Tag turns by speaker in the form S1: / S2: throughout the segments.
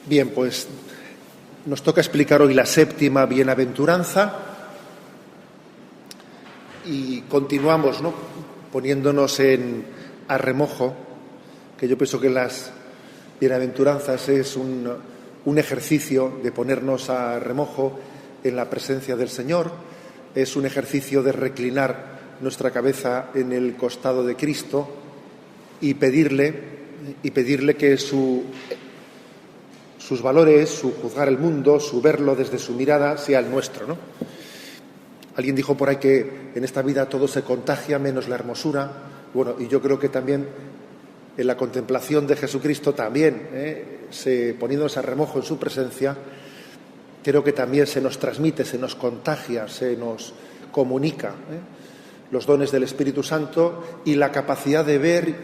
S1: Bien, pues nos toca explicar hoy la séptima bienaventuranza y continuamos, ¿no?, poniéndonos a remojo, que yo pienso que las bienaventuranzas es un ejercicio de ponernos a remojo en la presencia del Señor, es un ejercicio de reclinar nuestra cabeza en el costado de Cristo y pedirle que sus valores, su juzgar el mundo, su verlo desde su mirada, sea el nuestro, ¿no? Alguien dijo por ahí que en esta vida todo se contagia menos la hermosura. Bueno, y yo creo que también en la contemplación de Jesucristo también, poniéndonos a remojo en su presencia, creo que también se nos transmite, se nos contagia, se nos comunica los dones del Espíritu Santo y la capacidad de ver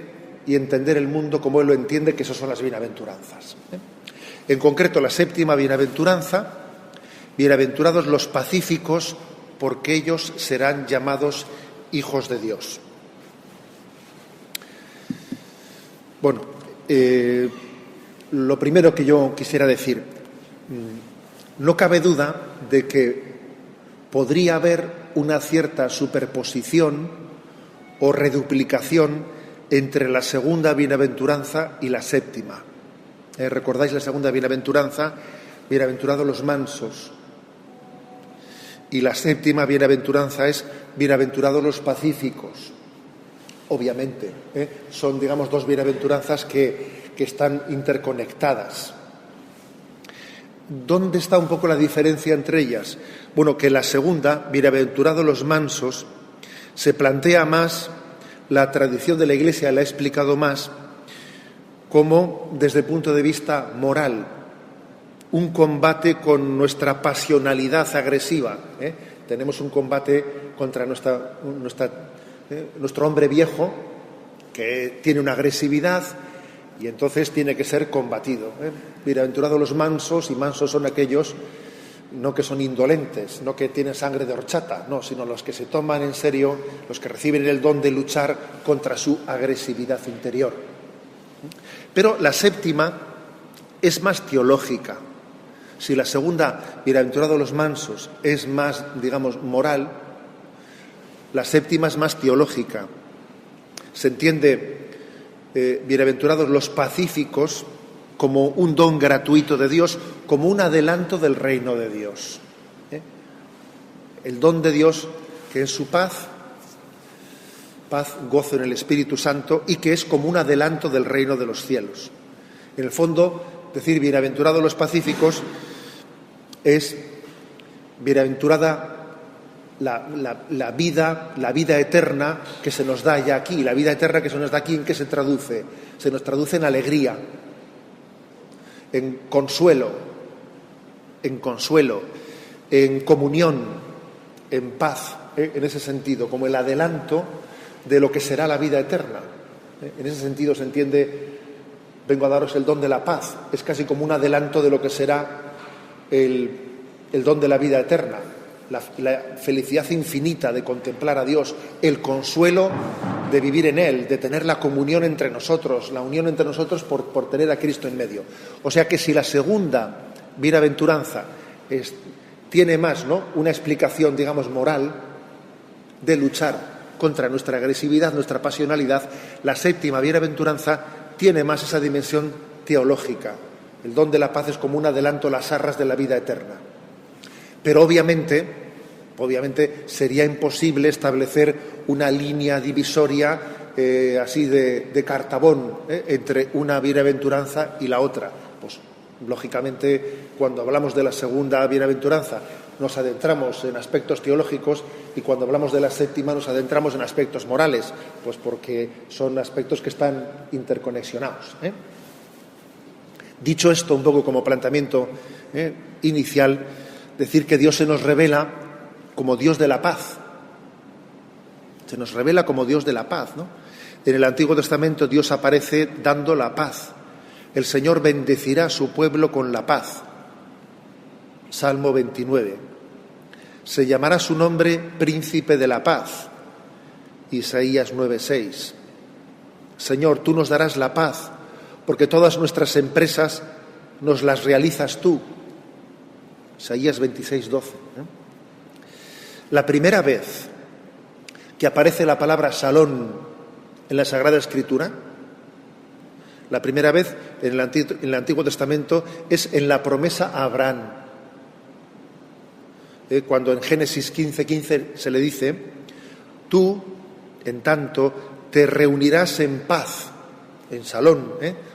S1: y entender el mundo como Él lo entiende, que esas son las bienaventuranzas. En concreto, la séptima bienaventuranza: bienaventurados los pacíficos, porque ellos serán llamados hijos de Dios. Bueno, lo primero que yo quisiera decir, no cabe duda de que podría haber una cierta superposición o reduplicación entre la segunda bienaventuranza y la séptima. ¿Recordáis la segunda bienaventuranza? Bienaventurados los mansos. Y la séptima bienaventuranza es bienaventurados los pacíficos. Obviamente, son, digamos, dos bienaventuranzas que están interconectadas. ¿Dónde está un poco la diferencia entre ellas? Bueno, que la segunda, bienaventurados los mansos, se plantea más, la tradición de la Iglesia la ha explicado más, como desde el punto de vista moral, un combate con nuestra pasionalidad agresiva. Tenemos un combate contra nuestro hombre viejo, que tiene una agresividad y entonces tiene que ser combatido. Bienaventurados los mansos, y mansos son aquellos no que son indolentes, no que tienen sangre de horchata, no, sino los que se toman en serio, los que reciben el don de luchar contra su agresividad interior. Pero la séptima es más teológica. Si la segunda, bienaventurados los mansos, es más, digamos, moral, la séptima es más teológica. Se entiende bienaventurados los pacíficos como un don gratuito de Dios, como un adelanto del reino de Dios. El don de Dios, que es su paz, gozo en el Espíritu Santo, y que es como un adelanto del reino de los cielos. En el fondo, decir bienaventurados los pacíficos es bienaventurada la vida eterna que se nos da ya aquí. La vida eterna que se nos da aquí, ¿en qué se traduce? Se nos traduce en alegría, en consuelo, en comunión, en paz, en ese sentido, como el adelanto de lo que será la vida eterna. En ese sentido se entiende, vengo a daros el don de la paz, es casi como un adelanto de lo que será el don de la vida eterna, la felicidad infinita de contemplar a Dios, el consuelo de vivir en Él, de tener la comunión entre nosotros, la unión entre nosotros por tener a Cristo en medio. O sea que si la segunda bienaventuranza tiene más, ¿no?, una explicación, digamos, moral, de luchar contra nuestra agresividad, nuestra pasionalidad, la séptima bienaventuranza tiene más esa dimensión teológica. El don de la paz es como un adelanto a las arras de la vida eterna. Pero obviamente sería imposible establecer una línea divisoria así de cartabón entre una bienaventuranza y la otra. Pues lógicamente, cuando hablamos de la segunda bienaventuranza nos adentramos en aspectos teológicos, y cuando hablamos de la séptima nos adentramos en aspectos morales, pues porque son aspectos que están interconexionados. Dicho esto, un poco como planteamiento inicial, decir que Dios se nos revela como Dios de la paz. Se nos revela como Dios de la paz, ¿no? En el Antiguo Testamento Dios aparece dando la paz. El Señor bendecirá a su pueblo con la paz. Salmo 29. Se llamará su nombre Príncipe de la Paz. Isaías 9:6. Señor, tú nos darás la paz, porque todas nuestras empresas nos las realizas tú. Isaías 26:12. La primera vez que aparece la palabra Shalom en la Sagrada Escritura, la primera vez en el Antiguo Testamento es en la promesa a Abraham. Cuando en Génesis 15:15 se le dice: tú, en tanto, te reunirás en paz, en Shalom,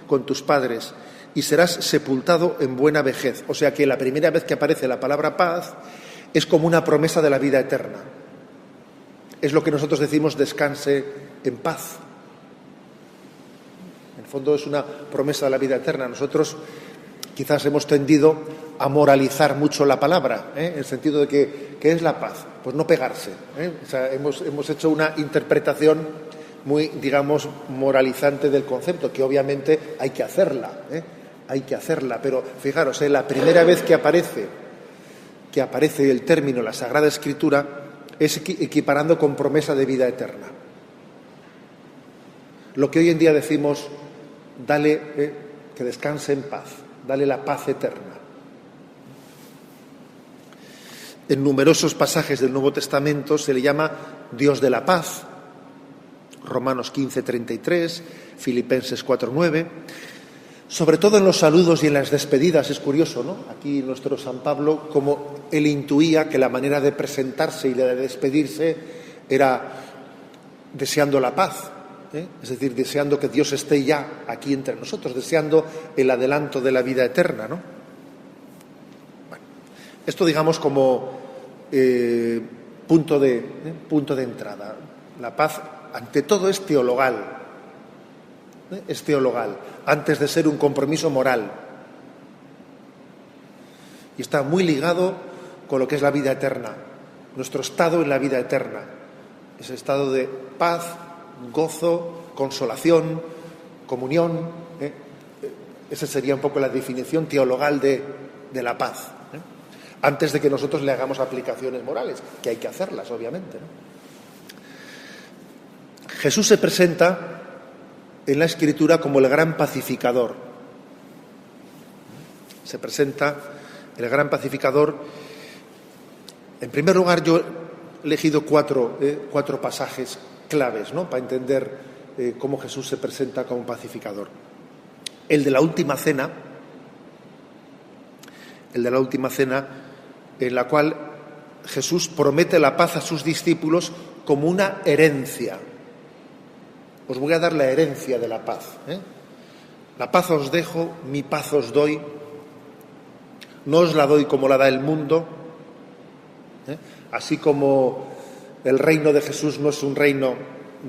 S1: con tus padres, y serás sepultado en buena vejez. O sea que la primera vez que aparece la palabra paz es como una promesa de la vida eterna. Es lo que nosotros decimos descanse en paz. En el fondo es una promesa de la vida eterna. Nosotros quizás hemos tendido a moralizar mucho la palabra, en el sentido de que ¿qué es la paz? Pues no pegarse. O sea, hemos hecho una interpretación muy, digamos, moralizante del concepto, que obviamente hay que hacerla, pero fijaros, la primera vez que aparece el término en la Sagrada Escritura es equiparando con promesa de vida eterna. Lo que hoy en día decimos, dale que descanse en paz, dale la paz eterna. En numerosos pasajes del Nuevo Testamento se le llama Dios de la paz. Romanos 15:33, Filipenses 4:9. Sobre todo en los saludos y en las despedidas, es curioso, ¿no? Aquí nuestro San Pablo, como él intuía que la manera de presentarse y de despedirse era deseando la paz, es decir, deseando que Dios esté ya aquí entre nosotros, deseando el adelanto de la vida eterna, ¿no? Bueno, esto digamos como punto de entrada. La paz, ante todo, es teologal. Es teologal, antes de ser un compromiso moral. Y está muy ligado con lo que es la vida eterna, nuestro estado en la vida eterna. Ese estado de paz, gozo, consolación, comunión. Esa sería un poco la definición teologal de la paz. Antes de que nosotros le hagamos aplicaciones morales, que hay que hacerlas, obviamente, ¿no? Jesús se presenta en la Escritura como el gran pacificador. Se presenta el gran pacificador. En primer lugar, yo he elegido cuatro pasajes claves, ¿no?, para entender cómo Jesús se presenta como pacificador. El de la última cena, en la cual Jesús promete la paz a sus discípulos como una herencia. Os voy a dar la herencia de la paz. La paz os dejo, mi paz os doy. No os la doy como la da el mundo. Así como el reino de Jesús no es un reino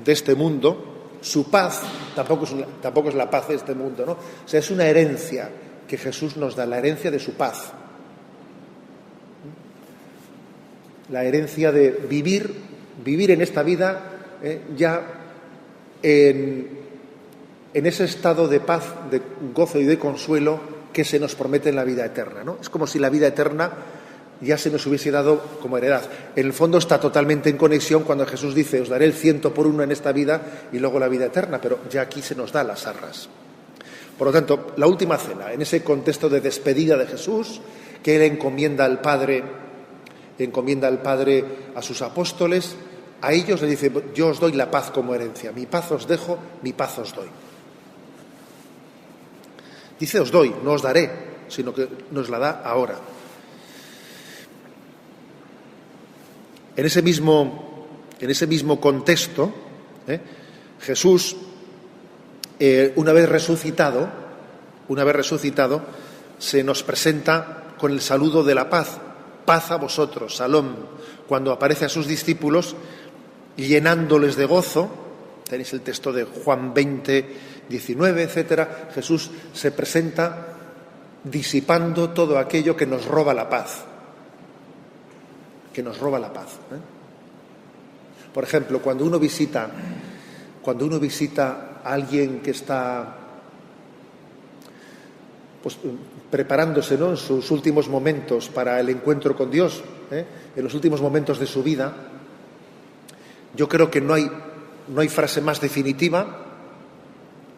S1: de este mundo, su paz tampoco es la paz de este mundo, ¿no? O sea, es una herencia que Jesús nos da, la herencia de su paz. La herencia de vivir en esta vida ya en ese estado de paz, de gozo y de consuelo que se nos promete en la vida eterna, ¿no? Es como si la vida eterna ya se nos hubiese dado como heredad. En el fondo está totalmente en conexión cuando Jesús dice: os daré el 100 por 1 en esta vida y luego la vida eterna, pero ya aquí se nos da las arras. Por lo tanto, la última cena, en ese contexto de despedida de Jesús, que él encomienda al Padre a sus apóstoles, a ellos le dice: yo os doy la paz como herencia, mi paz os dejo, mi paz os doy. Dice os doy, no os daré, sino que nos la da ahora. En ese mismo contexto, Jesús, una vez resucitado, se nos presenta con el saludo de la paz. Paz a vosotros, Shalom. Cuando aparece a sus discípulos, llenándoles de gozo, tenéis el texto de Juan 20:19, etcétera, Jesús se presenta disipando todo aquello que nos roba la paz. Por ejemplo, cuando uno visita a alguien que está pues preparándose, ¿no?, en sus últimos momentos para el encuentro con Dios, en los últimos momentos de su vida, yo creo que no hay frase más definitiva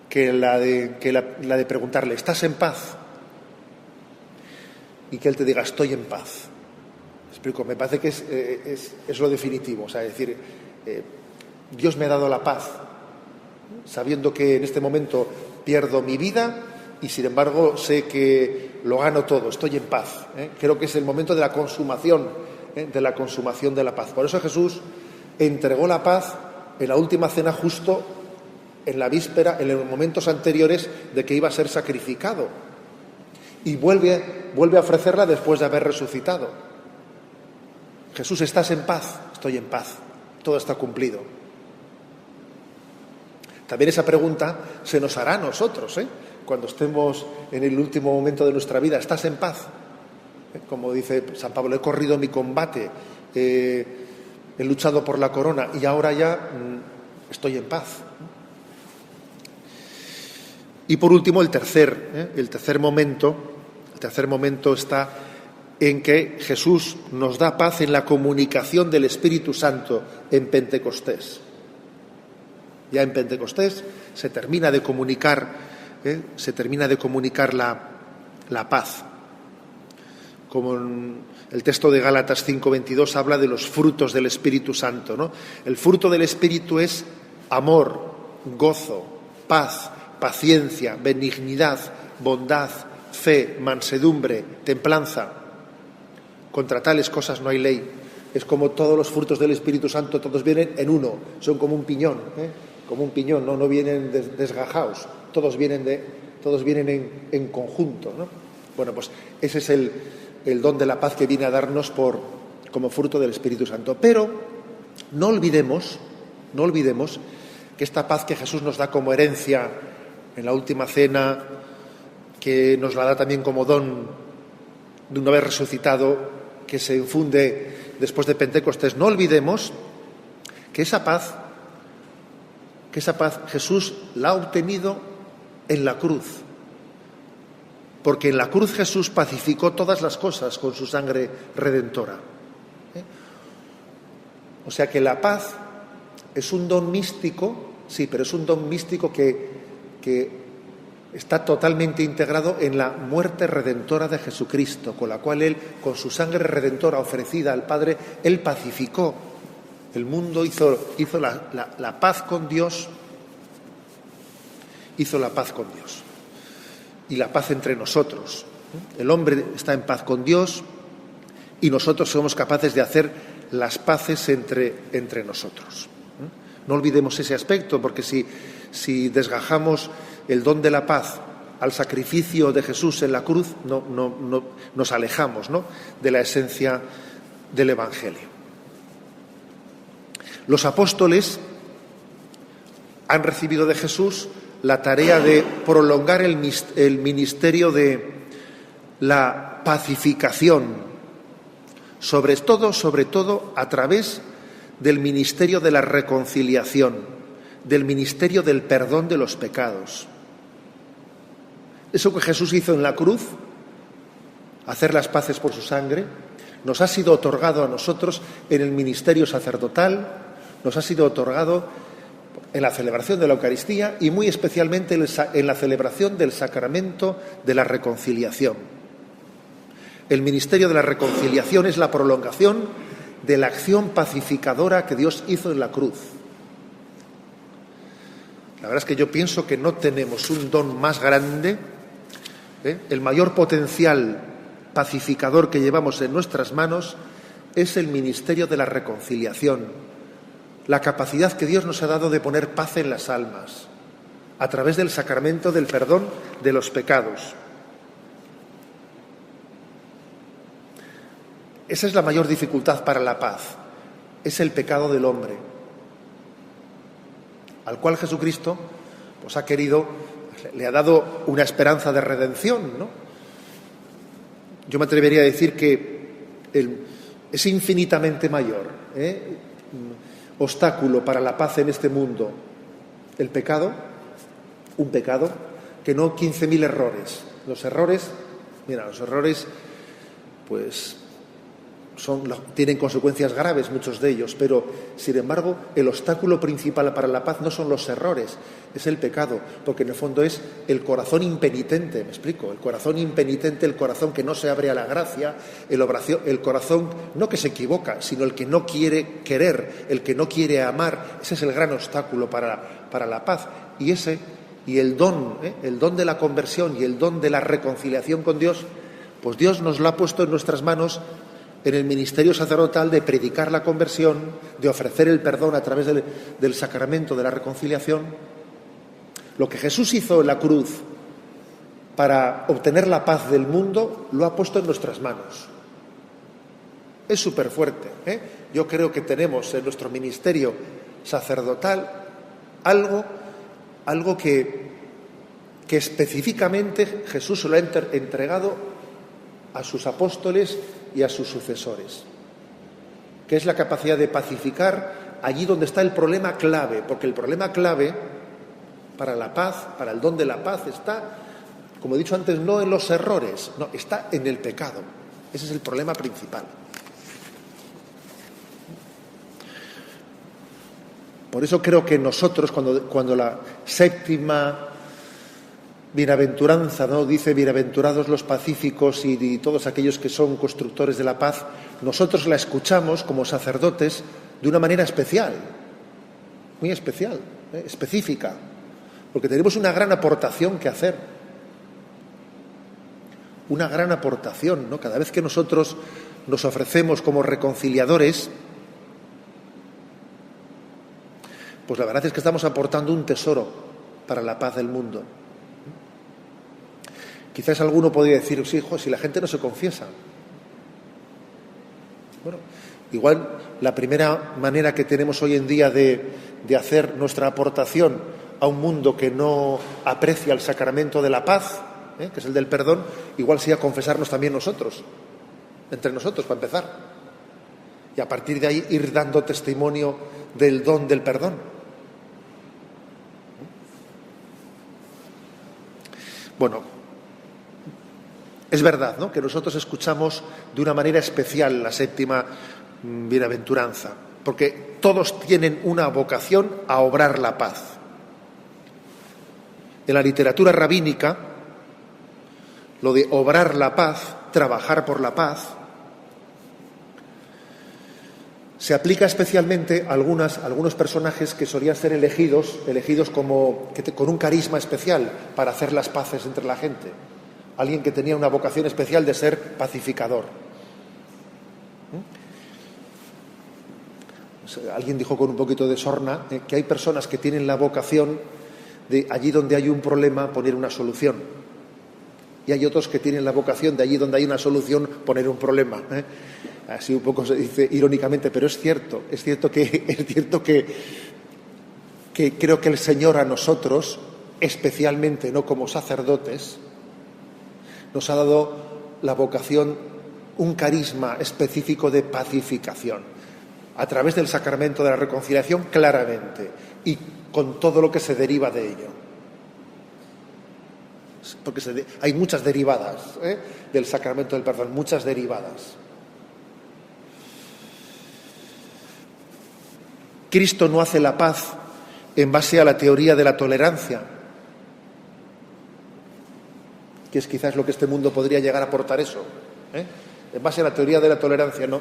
S1: que la de preguntarle: ¿estás en paz? y que Él te diga, estoy en paz. ¿Me explico? Me parece que es lo definitivo. O sea, es decir, Dios me ha dado la paz, sabiendo que en este momento pierdo mi vida y sin embargo sé que lo gano todo, estoy en paz. Creo que es el momento de la consumación, de la paz. Por eso Jesús entregó la paz en la última cena, justo en la víspera, en los momentos anteriores de que iba a ser sacrificado, y vuelve a ofrecerla después de haber resucitado. Jesús, ¿estás en paz? Estoy en paz, todo está cumplido. También esa pregunta se nos hará a nosotros, cuando estemos en el último momento de nuestra vida. ¿Estás en paz? Como dice San Pablo, he corrido mi combate, he luchado por la corona y ahora ya estoy en paz. Y por último, el tercer momento está en que Jesús nos da paz en la comunicación del Espíritu Santo en Pentecostés. Ya en Pentecostés se termina de comunicar la paz. Como en el texto de Gálatas 5:22 habla de los frutos del Espíritu Santo, ¿no? El fruto del Espíritu es amor, gozo, paz, paciencia, benignidad, bondad, fe, mansedumbre, templanza. Contra tales cosas no hay ley. Es como todos los frutos del Espíritu Santo, todos vienen en uno, son como un piñón, no vienen desgajados, todos vienen en conjunto, ¿no? Bueno, pues ese es el don de la paz que viene a darnos como fruto del Espíritu Santo. Pero no olvidemos que esta paz que Jesús nos da como herencia en la última cena, que nos la da también como don de una vez resucitado, que se infunde después de Pentecostés, no olvidemos que esa paz Jesús la ha obtenido en la cruz. Porque en la cruz Jesús pacificó todas las cosas con su sangre redentora. O sea que la paz es un don místico, sí, pero es un don místico que está totalmente integrado en la muerte redentora de Jesucristo, con la cual Él, con su sangre redentora ofrecida al Padre, Él pacificó el mundo, hizo la paz con Dios, hizo la paz con Dios. Y la paz entre nosotros. El hombre está en paz con Dios y nosotros somos capaces de hacer las paces entre nosotros. No olvidemos ese aspecto, porque si desgajamos el don de la paz al sacrificio de Jesús en la cruz, no nos alejamos, ¿no?, de la esencia del Evangelio. Los apóstoles han recibido de Jesús la tarea de prolongar el ministerio de la pacificación, sobre todo a través del ministerio de la reconciliación, del ministerio del perdón de los pecados. Eso que Jesús hizo en la cruz, hacer las paces por su sangre, nos ha sido otorgado a nosotros en el ministerio sacerdotal, nos ha sido otorgado en la celebración de la Eucaristía y muy especialmente en la celebración del sacramento de la reconciliación. El ministerio de la reconciliación es la prolongación de la acción pacificadora que Dios hizo en la cruz. La verdad es que yo pienso que no tenemos un don más grande, el mayor potencial pacificador que llevamos en nuestras manos es el ministerio de la reconciliación, la capacidad que Dios nos ha dado de poner paz en las almas a través del sacramento del perdón de los pecados. Esa es la mayor dificultad para la paz, es el pecado del hombre, al cual Jesucristo pues le ha dado una esperanza de redención, ¿no? Yo me atrevería a decir que es infinitamente mayor obstáculo para la paz en este mundo el pecado, un pecado, que no 15.000 errores. Los errores, pues tienen consecuencias graves muchos de ellos, pero sin embargo el obstáculo principal para la paz no son los errores, es el pecado, porque en el fondo es el corazón impenitente, me explico, el corazón impenitente, el corazón que no se abre a la gracia, el corazón no que se equivoca, sino el que no quiere querer, el que no quiere amar. Ese es el gran obstáculo para la paz, y el don de la conversión y el don de la reconciliación con Dios, pues Dios nos lo ha puesto en nuestras manos en el ministerio sacerdotal, de predicar la conversión, de ofrecer el perdón a través del sacramento de la reconciliación. Lo que Jesús hizo en la cruz para obtener la paz del mundo, lo ha puesto en nuestras manos. Es súper fuerte, ¿eh? Yo creo que tenemos en nuestro ministerio sacerdotal algo que específicamente Jesús se lo ha entregado a sus apóstoles y a sus sucesores, que es la capacidad de pacificar allí donde está el problema clave, porque el problema clave para la paz, para el don de la paz, está, como he dicho antes, no en los errores, no, está en el pecado. Ese es el problema principal. Por eso creo que nosotros, cuando la séptima bienaventuranza, ¿no?, dice: bienaventurados los pacíficos y todos aquellos que son constructores de la paz, nosotros la escuchamos como sacerdotes de una manera especial, muy especial, específica, porque tenemos una gran aportación que hacer. Una gran aportación, ¿no? Cada vez que nosotros nos ofrecemos como reconciliadores, pues la verdad es que estamos aportando un tesoro para la paz del mundo. Quizás alguno podría decir: sí, hijo, si la gente no se confiesa. Bueno, igual la primera manera que tenemos hoy en día de hacer nuestra aportación a un mundo que no aprecia el sacramento de la paz, que es el del perdón, igual sería confesarnos también nosotros, entre nosotros, para empezar. Y a partir de ahí ir dando testimonio del don del perdón. Bueno, es verdad, ¿no?, que nosotros escuchamos de una manera especial la séptima bienaventuranza, porque todos tienen una vocación a obrar la paz. En la literatura rabínica, lo de obrar la paz, trabajar por la paz, se aplica especialmente a algunos personajes que solían ser elegidos como con un carisma especial para hacer las paces entre la gente. Alguien que tenía una vocación especial de ser pacificador. Alguien dijo con un poquito de sorna que hay personas que tienen la vocación de allí donde hay un problema poner una solución, y hay otros que tienen la vocación de allí donde hay una solución poner un problema. Así un poco se dice irónicamente, pero es cierto que creo que el Señor a nosotros, especialmente no como sacerdotes, nos ha dado la vocación, un carisma específico de pacificación, a través del sacramento de la reconciliación, claramente, y con todo lo que se deriva de ello. Porque hay muchas derivadas del sacramento del perdón, muchas derivadas. Cristo no hace la paz en base a la teoría de la tolerancia, que es quizás lo que este mundo podría llegar a aportar eso, en base a la teoría de la tolerancia. No,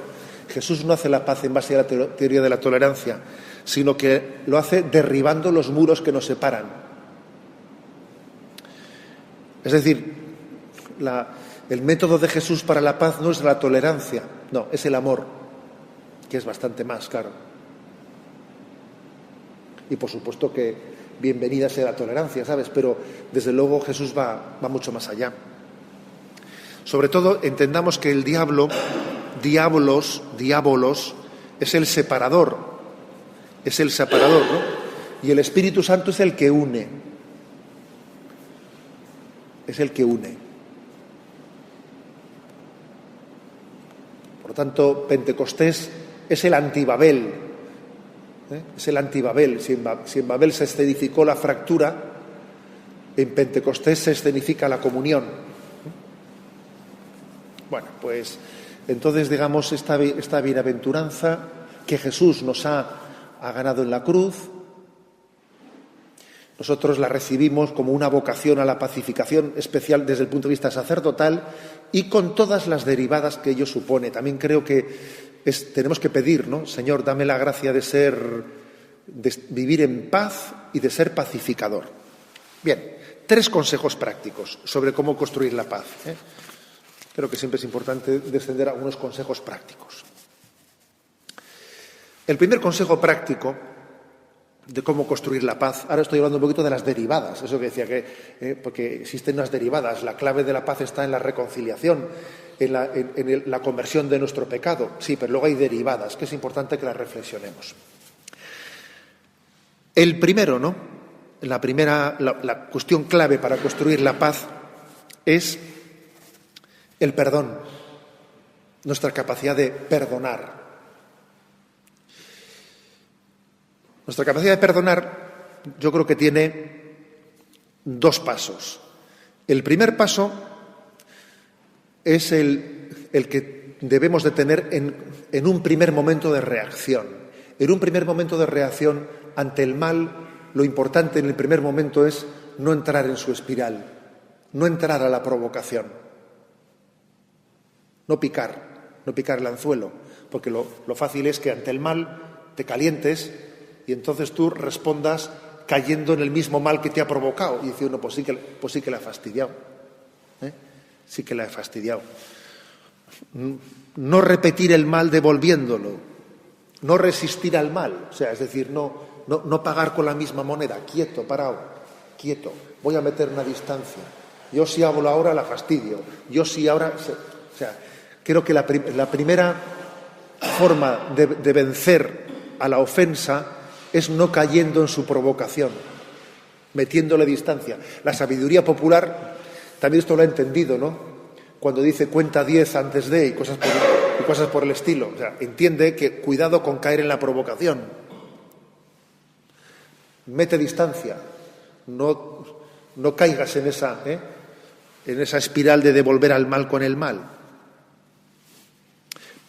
S1: Jesús no hace la paz en base a la teoría de la tolerancia, sino que lo hace derribando los muros que nos separan. Es decir, el método de Jesús para la paz no es la tolerancia, no, es el amor, que es bastante más, claro. Y por supuesto que bienvenida sea la tolerancia, ¿sabes? Pero desde luego Jesús va mucho más allá. Sobre todo entendamos que el diábolos, es el separador, ¿no? Y el Espíritu Santo es el que une. Por lo tanto, Pentecostés es el antibabel. Es el antibabel. Si en Babel se escenificó la fractura, en Pentecostés se escenifica la comunión. Bueno, pues entonces, digamos, esta bienaventuranza que Jesús nos ha ganado en la cruz, nosotros la recibimos como una vocación a la pacificación especial desde el punto de vista sacerdotal y con todas las derivadas que ello supone. También creo que tenemos que pedir, ¿no? Señor, dame la gracia de vivir en paz y de ser pacificador. Bien, 3 consejos prácticos sobre cómo construir la paz, ¿eh? Creo que siempre es importante descender a algunos consejos prácticos. El primer consejo práctico de cómo construir la paz, ahora estoy hablando un poquito de las derivadas, eso que decía porque existen unas derivadas, la clave de la paz está en la reconciliación, en la conversión de nuestro pecado, sí, pero luego hay derivadas, que es importante que las reflexionemos. El primero, ¿no? La cuestión clave para construir la paz es el perdón, nuestra capacidad de perdonar. Nuestra capacidad de perdonar, yo creo que tiene 2 pasos. El primer paso es el que debemos de tener en un primer momento de reacción. En un primer momento de reacción ante el mal, lo importante en el primer momento es no entrar en su espiral, no entrar a la provocación. No picar el anzuelo, porque lo fácil es que ante el mal te calientes y entonces tú respondas cayendo en el mismo mal que te ha provocado. Y dice uno, pues sí que la ha fastidiado. Sí que la he fastidiado. No repetir el mal devolviéndolo, no resistir al mal, o sea, es decir, no pagar con la misma moneda, quieto, parado, quieto, voy a meter una distancia. Yo si hablo ahora la fastidio, yo si ahora... O sea, creo que la primera forma de vencer a la ofensa es no cayendo en su provocación, metiéndole distancia. La sabiduría popular también esto lo ha entendido, ¿no? Cuando dice cuenta 10 antes de y cosas por el estilo. O sea, entiende que cuidado con caer en la provocación. Mete distancia. No caigas en esa espiral de devolver al mal con el mal.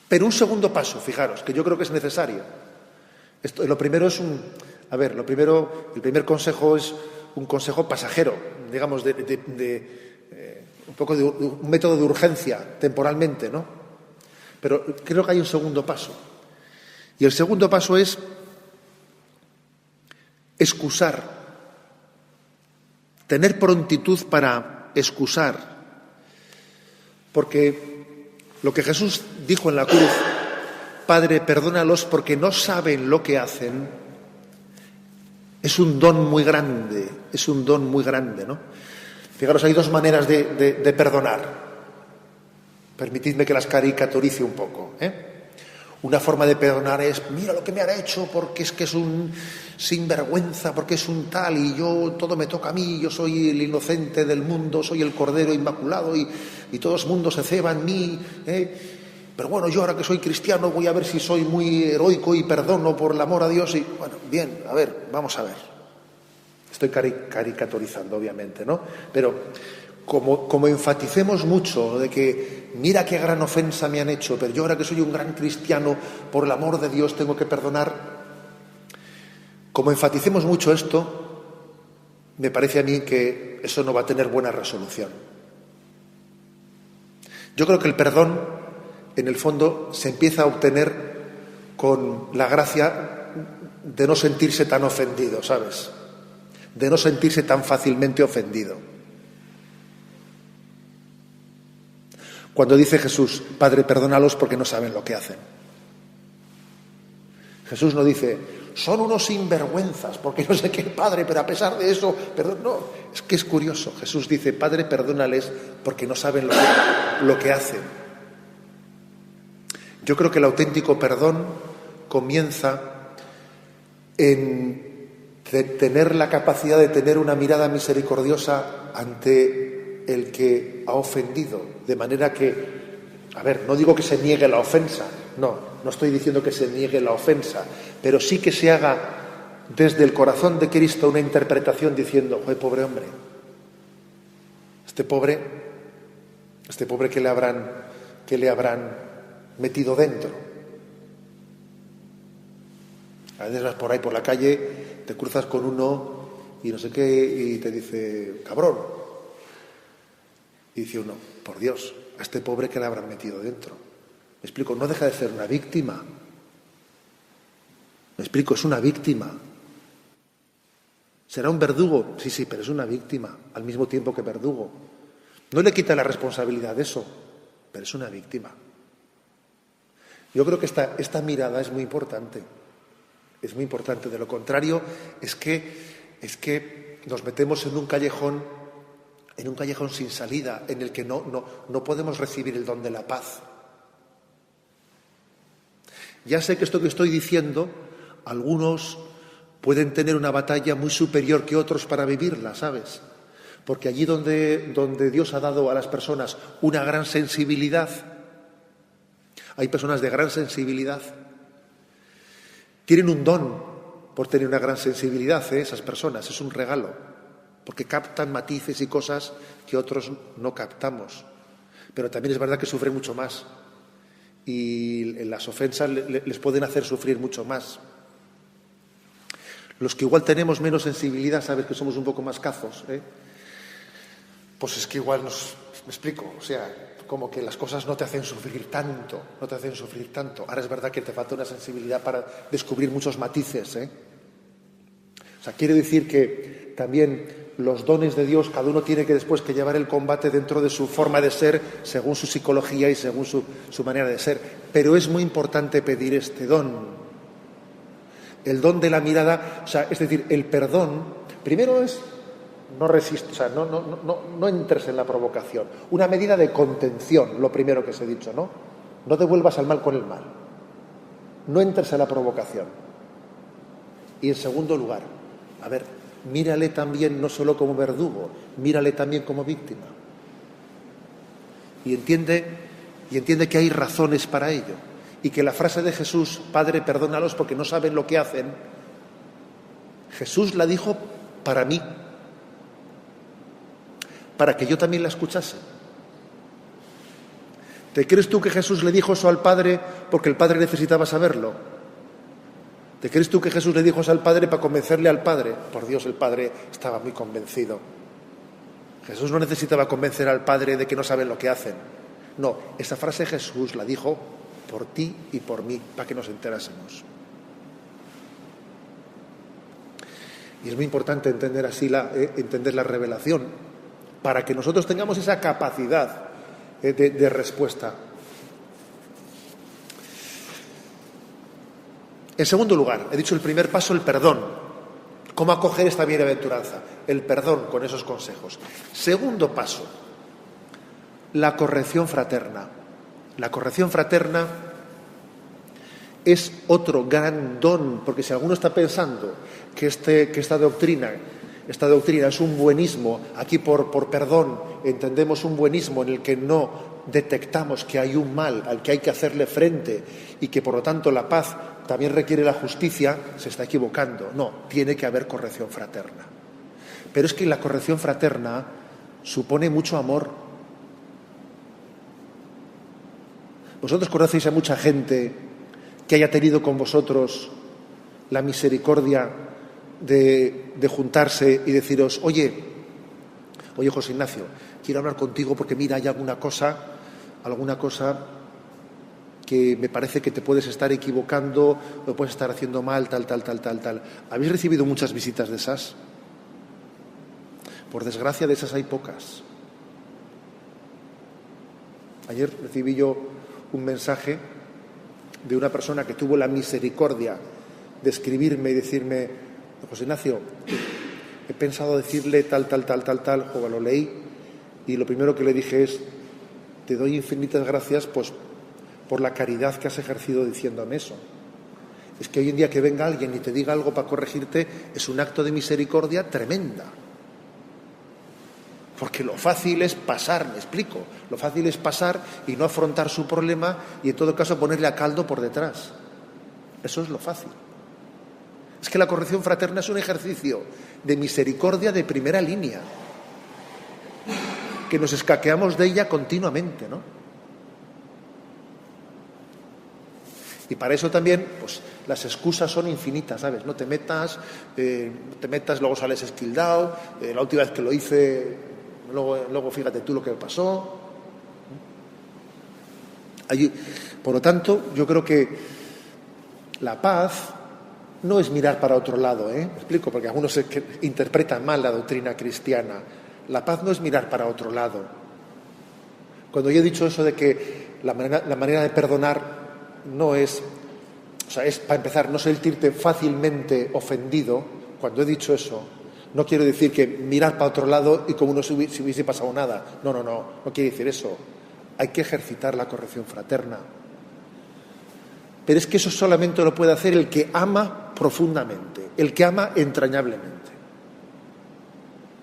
S1: Pero un segundo paso, fijaros, que yo creo que es necesario. Lo primero es el primer consejo es un consejo pasajero, digamos, un poco de un método de urgencia, temporalmente, ¿no? Pero creo que hay un segundo paso. Y el segundo paso es excusar, tener prontitud para excusar. Porque lo que Jesús dijo en la cruz, Padre, perdónalos porque no saben lo que hacen, es un don muy grande, ¿no? Fijaros, hay 2 maneras de perdonar. Permitidme que las caricaturice un poco, Una forma de perdonar es, mira lo que me han hecho, porque es que es un sinvergüenza, porque es un tal, y todo me toca a mí, yo soy el inocente del mundo, soy el Cordero Inmaculado, y todo el mundo se ceba en mí, Pero bueno, yo ahora que soy cristiano voy a ver si soy muy heroico y perdono por el amor a Dios. Y bueno, bien, a ver, vamos a ver. Estoy caricaturizando, obviamente, ¿no? Pero como enfaticemos mucho de que mira qué gran ofensa me han hecho, pero yo ahora que soy un gran cristiano, por el amor de Dios tengo que perdonar. Como enfaticemos mucho esto, me parece a mí que eso no va a tener buena resolución. Yo creo que el perdón, en el fondo, se empieza a obtener con la gracia de no sentirse tan ofendido, ¿sabes? De no sentirse tan fácilmente ofendido. Cuando dice Jesús, Padre, perdónalos porque no saben lo que hacen. Jesús no dice, son unos sinvergüenzas, porque no sé qué, Padre, pero a pesar de eso, perdón, no, es que es curioso. Jesús dice, Padre, perdónales porque no saben lo que hacen. Yo creo que el auténtico perdón comienza en tener la capacidad de tener una mirada misericordiosa ante el que ha ofendido, de manera que, no digo que se niegue la ofensa, no estoy diciendo que se niegue la ofensa, pero sí que se haga desde el corazón de Cristo una interpretación diciendo, pobre hombre, este pobre que le habrán que le habrán metido dentro. A veces vas por ahí por la calle, te cruzas con uno y no sé qué, y te dice, cabrón. Y dice uno, por Dios, a este pobre que le habrán metido dentro. Me explico, no deja de ser una víctima. Me explico, es una víctima. ¿Será un verdugo? Sí, pero es una víctima, al mismo tiempo que verdugo. No le quita la responsabilidad de eso, pero es una víctima. Yo creo que esta mirada es muy importante. Es muy importante. De lo contrario, es que nos metemos en un callejón sin salida, en el que no podemos recibir el don de la paz. Ya sé que esto que estoy diciendo, algunos pueden tener una batalla muy superior que otros para vivirla, ¿sabes? Porque allí donde Dios ha dado a las personas una gran sensibilidad, hay personas de gran sensibilidad, tienen un don por tener una gran sensibilidad, esas personas, es un regalo, porque captan matices y cosas que otros no captamos. Pero también es verdad que sufren mucho más y las ofensas les pueden hacer sufrir mucho más. Los que igual tenemos menos sensibilidad, sabes que somos un poco más cazos, pues es que igual me explico, o sea, como que las cosas no te hacen sufrir tanto. Ahora es verdad que te falta una sensibilidad para descubrir muchos matices, O sea, quiere decir que también los dones de Dios, cada uno tiene que después que llevar el combate dentro de su forma de ser, según su psicología y según su manera de ser. Pero es muy importante pedir este don. El don de la mirada, o sea, es decir, el perdón, primero es no resistir, o sea, no entres en la provocación. Una medida de contención, lo primero que se ha dicho, ¿no? No devuelvas al mal con el mal. No entres en la provocación. Y en segundo lugar, a ver, mírale también no solo como verdugo, mírale también como víctima. Y entiende que hay razones para ello. Y que la frase de Jesús, Padre, perdónalos porque no saben lo que hacen, Jesús la dijo para mí, para que yo también la escuchase. ¿Te crees tú que Jesús le dijo eso al Padre porque el Padre necesitaba saberlo? ¿Te crees tú que Jesús le dijo eso al Padre para convencerle al Padre? Por Dios, el Padre estaba muy convencido. Jesús no necesitaba convencer al Padre de que no saben lo que hacen. No, esa frase Jesús la dijo por ti y por mí, para que nos enterásemos. Y es muy importante entender así entender la revelación, para que nosotros tengamos esa capacidad de respuesta. En segundo lugar, he dicho el primer paso, el perdón. ¿Cómo acoger esta bienaventuranza? El perdón con esos consejos. Segundo paso, la corrección fraterna. La corrección fraterna es otro gran don, porque si alguno está pensando que esta doctrina es un buenismo, aquí por perdón entendemos un buenismo en el que no detectamos que hay un mal al que hay que hacerle frente y que por lo tanto la paz también requiere la justicia, se está equivocando. No, tiene que haber corrección fraterna. Pero es que la corrección fraterna supone mucho amor. Vosotros conocéis a mucha gente que haya tenido con vosotros la misericordia de juntarse y deciros, oye José Ignacio, quiero hablar contigo porque mira, hay alguna cosa que me parece que te puedes estar equivocando, lo puedes estar haciendo mal, tal. ¿Habéis recibido muchas visitas de esas? Por desgracia, de esas hay pocas. Ayer recibí yo un mensaje de una persona que tuvo la misericordia de escribirme y decirme, José Ignacio, he pensado decirle tal, lo leí y lo primero que le dije es, te doy infinitas gracias pues por la caridad que has ejercido diciéndome eso. Es que hoy en día que venga alguien y te diga algo para corregirte es un acto de misericordia tremenda. Porque lo fácil es pasar, me explico, lo fácil es pasar y no afrontar su problema y en todo caso ponerle a caldo por detrás. Eso es lo fácil. Es que la corrección fraterna es un ejercicio de misericordia de primera línea, que nos escaqueamos de ella continuamente, ¿no? Y para eso también, pues, las excusas son infinitas, ¿sabes? No te metas, luego sales esquildado, la última vez que lo hice, luego fíjate tú lo que pasó. Por lo tanto, yo creo que la paz no es mirar para otro lado, ¿eh? Me explico, porque algunos interpretan mal la doctrina cristiana. La paz no es mirar para otro lado. Cuando yo he dicho eso de que la manera de perdonar no es, o sea, es, para empezar, no sentirte fácilmente ofendido. Cuando he dicho eso, no quiero decir que mirar para otro lado y como no se hubiese pasado nada. No quiere decir eso. Hay que ejercitar la corrección fraterna. Pero es que eso solamente lo puede hacer el que ama profundamente, el que ama entrañablemente.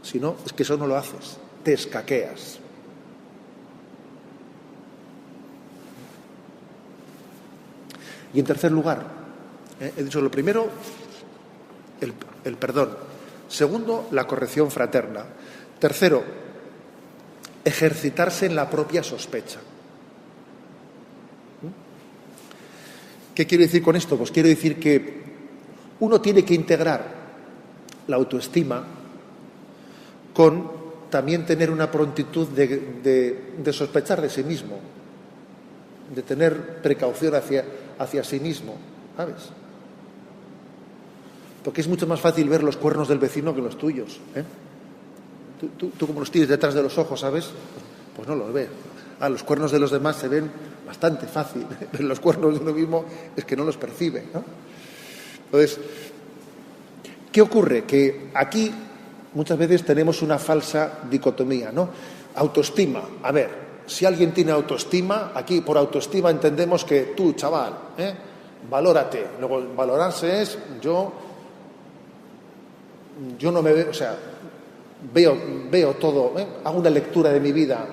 S1: Si no, es que eso no lo haces, te escaqueas. Y en tercer lugar, he dicho lo primero, el perdón. Segundo, la corrección fraterna. Tercero, ejercitarse en la propia sospecha. ¿Qué quiero decir con esto? Pues quiero decir que uno tiene que integrar la autoestima con también tener una prontitud de sospechar de sí mismo, de tener precaución hacia sí mismo, ¿sabes? Porque es mucho más fácil ver los cuernos del vecino que los tuyos, ¿eh? Tú como los tienes detrás de los ojos, ¿sabes? Pues no los ves. Los cuernos de los demás se ven bastante fácil, pero los cuernos de uno mismo es que no los percibe, ¿no? Entonces, ¿qué ocurre? Que aquí muchas veces tenemos una falsa dicotomía, ¿no? Autoestima. A ver, si alguien tiene autoestima, aquí por autoestima entendemos que tú, chaval, valórate. Luego, valorarse es yo no me veo, o sea, veo todo, hago una lectura de mi vida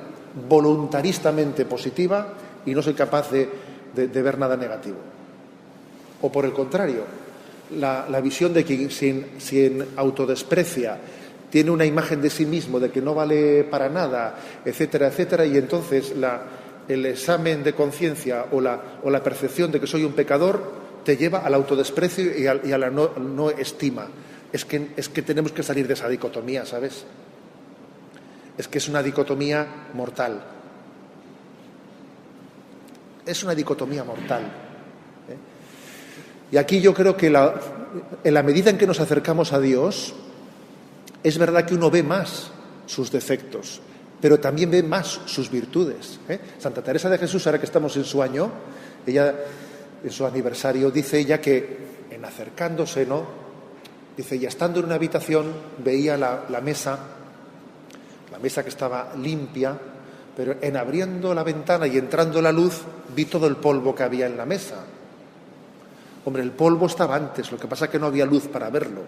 S1: voluntaristamente positiva y no soy capaz de ver nada negativo. O por el contrario, la visión de que sin autodesprecia tiene una imagen de sí mismo, de que no vale para nada, etcétera, etcétera, y entonces el examen de conciencia o la percepción de que soy un pecador te lleva al autodesprecio y a la no estima. Es que tenemos que salir de esa dicotomía, ¿sabes? Es que es una dicotomía mortal. Es una dicotomía mortal. Y aquí yo creo que en la medida en que nos acercamos a Dios, es verdad que uno ve más sus defectos, pero también ve más sus virtudes. Santa Teresa de Jesús, ahora que estamos en su año, ella, en su aniversario, dice ella que en acercándose, ¿no? Dice, y estando en una habitación, veía la mesa que estaba limpia, pero en abriendo la ventana y entrando la luz, vi todo el polvo que había en la mesa. Hombre, el polvo estaba antes, lo que pasa es que no había luz para verlo.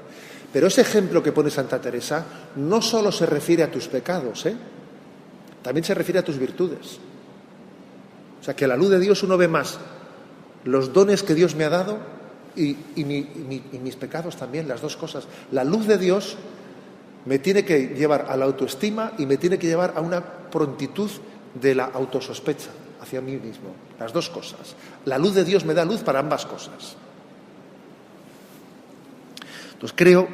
S1: Pero ese ejemplo que pone Santa Teresa no solo se refiere a tus pecados, también se refiere a tus virtudes. O sea, que a la luz de Dios uno ve más los dones que Dios me ha dado y mis pecados también, las dos cosas. La luz de Dios me tiene que llevar a la autoestima y me tiene que llevar a una prontitud de la autosospecha hacia mí mismo. Las dos cosas. La luz de Dios me da luz para ambas cosas. Entonces creo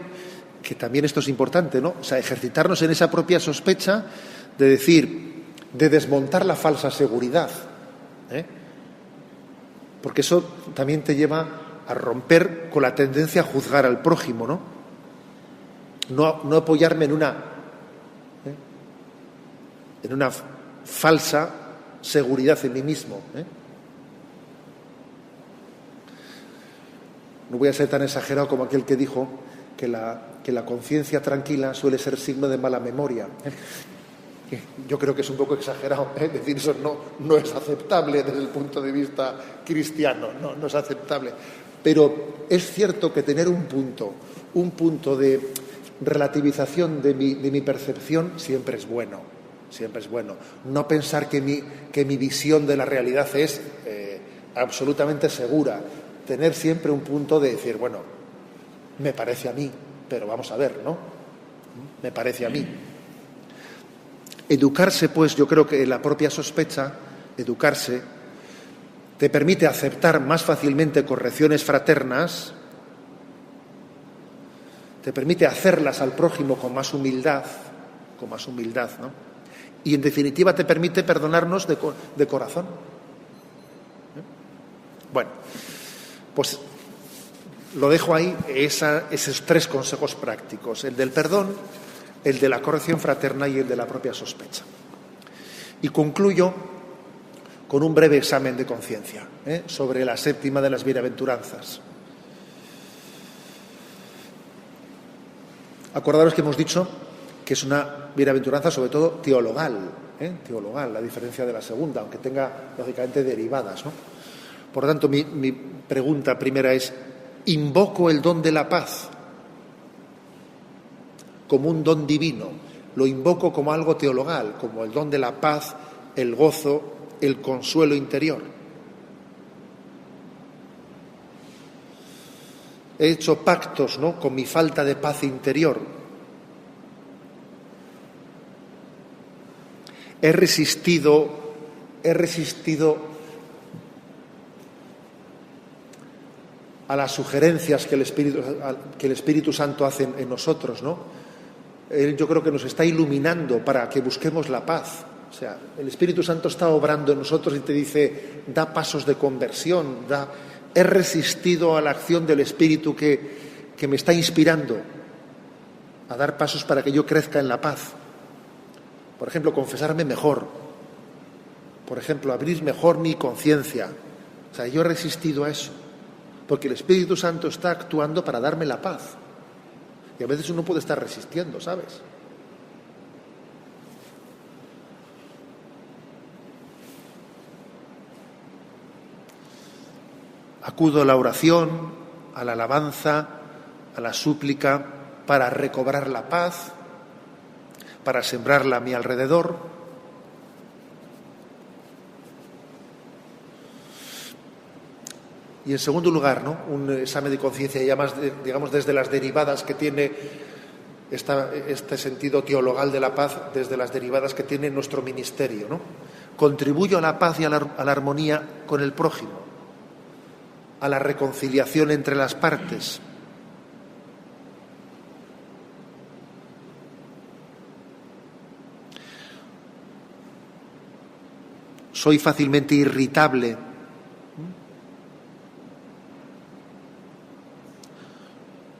S1: que también esto es importante, ¿no? O sea, ejercitarnos en esa propia sospecha de decir, de desmontar la falsa seguridad, porque eso también te lleva a romper con la tendencia a juzgar al prójimo, ¿no? No apoyarme en una falsa seguridad en mí mismo. No voy a ser tan exagerado como aquel que dijo que la conciencia tranquila suele ser signo de mala memoria. Yo creo que es un poco exagerado, decir eso no es aceptable desde el punto de vista cristiano, no es aceptable. Pero es cierto que tener un punto de relativización de mi percepción siempre es bueno. No pensar que mi visión de la realidad es absolutamente segura. Tener siempre un punto de decir, bueno, me parece a mí, pero vamos a ver, ¿no? Me parece a mí. Educarse, pues, yo creo que en la propia sospecha, educarse, te permite aceptar más fácilmente correcciones fraternas, te permite hacerlas al prójimo con más humildad, ¿no? Y en definitiva te permite perdonarnos de corazón. Bueno, pues lo dejo ahí, esos 3 consejos prácticos, el del perdón, el de la corrección fraterna y el de la propia sospecha. Y concluyo con un breve examen de conciencia sobre la 7ª de las bienaventuranzas. Acordaros que hemos dicho que es una bienaventuranza sobre todo teologal, a diferencia de la segunda, aunque tenga lógicamente derivadas, ¿no? Por lo tanto, mi pregunta primera es: ¿invoco el don de la paz como un don divino? ¿Lo invoco como algo teologal, como el don de la paz, el gozo, el consuelo interior? He hecho pactos, ¿no?, con mi falta de paz interior. He resistido a las sugerencias que el Espíritu Santo hace en nosotros, ¿no? Él, yo creo que nos está iluminando para que busquemos la paz. O sea, el Espíritu Santo está obrando en nosotros y te dice, da pasos de conversión, he resistido a la acción del Espíritu que me está inspirando a dar pasos para que yo crezca en la paz. Por ejemplo, confesarme mejor. Por ejemplo, abrir mejor mi conciencia. O sea, yo he resistido a eso, porque el Espíritu Santo está actuando para darme la paz. Y a veces uno puede estar resistiendo, ¿sabes? Acudo a la oración, a la alabanza, a la súplica para recobrar la paz, para sembrarla a mi alrededor. Y en segundo lugar, ¿no?, un examen de conciencia ya más, digamos, desde las derivadas que tiene este sentido teologal de la paz, desde las derivadas que tiene nuestro ministerio, ¿no? Contribuyo a la paz y a la armonía con el prójimo, a la reconciliación entre las partes. Soy fácilmente irritable.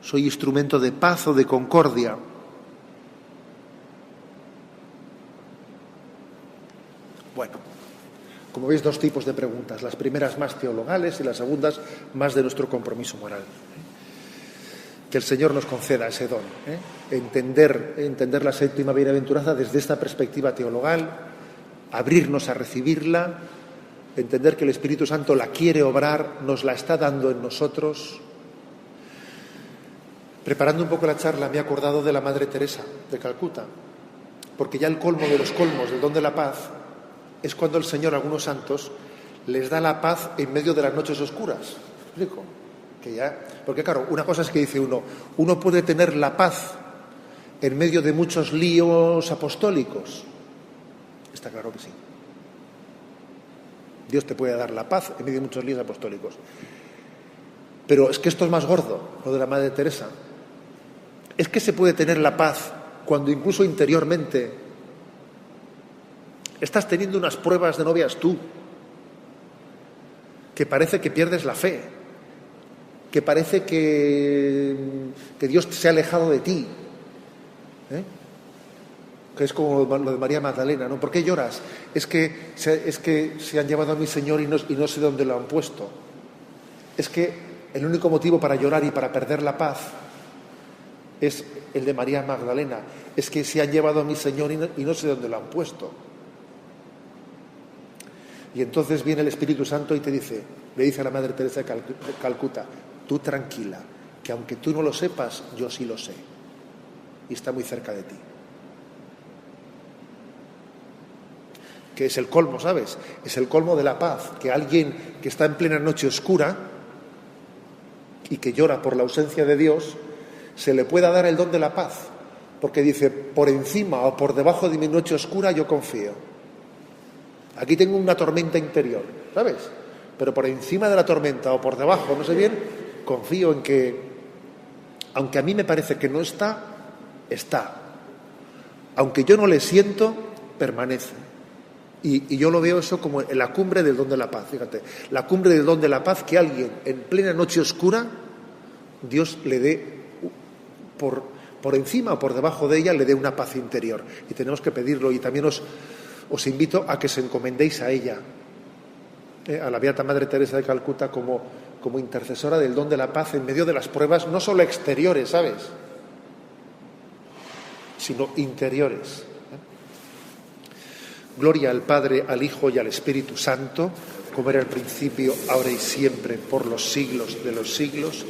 S1: Soy instrumento de paz o de concordia. Bueno, como veis, 2 tipos de preguntas. Las primeras más teologales y las segundas más de nuestro compromiso moral. Que el Señor nos conceda ese don. Entender la 7ª bienaventuranza desde esta perspectiva teologal, abrirnos a recibirla, entender que el Espíritu Santo la quiere obrar, nos la está dando en nosotros. Preparando un poco la charla me he acordado de la Madre Teresa de Calcuta, porque ya el colmo de los colmos del don de la paz es cuando el Señor a algunos santos les da la paz en medio de las noches oscuras. ¿Me explico? Porque claro, una cosa es que dice uno puede tener la paz en medio de muchos líos apostólicos. Está claro que sí. Dios te puede dar la paz en medio de muchos líos apostólicos. Pero es que esto es más gordo, lo de la Madre Teresa. Es que se puede tener la paz cuando incluso interiormente estás teniendo unas pruebas de no veas tú, que parece que pierdes la fe, que parece que Dios se ha alejado de ti, que es como lo de María Magdalena, ¿no? ¿Por qué lloras? Es que se han llevado a mi Señor y no sé dónde lo han puesto. Es que el único motivo para llorar y para perder la paz es el de María Magdalena. Es que se han llevado a mi Señor y no sé dónde lo han puesto. Y entonces viene el Espíritu Santo y le dice a la Madre Teresa de Calcuta, tú tranquila, que aunque tú no lo sepas, yo sí lo sé. Y está muy cerca de ti. Que es el colmo, ¿sabes? Es el colmo de la paz, que alguien que está en plena noche oscura y que llora por la ausencia de Dios, se le pueda dar el don de la paz, porque dice, por encima o por debajo de mi noche oscura yo confío. Aquí tengo una tormenta interior, ¿sabes? pero por encima de la tormenta o por debajo, no sé bien, confío en que, aunque a mí me parece que no está, está. Aunque yo no le siento, permanece. Y yo lo veo eso como en la cumbre del don de la paz, fíjate, la cumbre del don de la paz, que alguien en plena noche oscura, Dios le dé por encima o por debajo de ella, le dé una paz interior. Y tenemos que pedirlo, y también os invito a que se encomendéis a ella, a la Beata Madre Teresa de Calcuta, como intercesora del don de la paz en medio de las pruebas, no solo exteriores, ¿sabes?, sino interiores. Gloria al Padre, al Hijo y al Espíritu Santo, como era al principio, ahora y siempre, por los siglos de los siglos.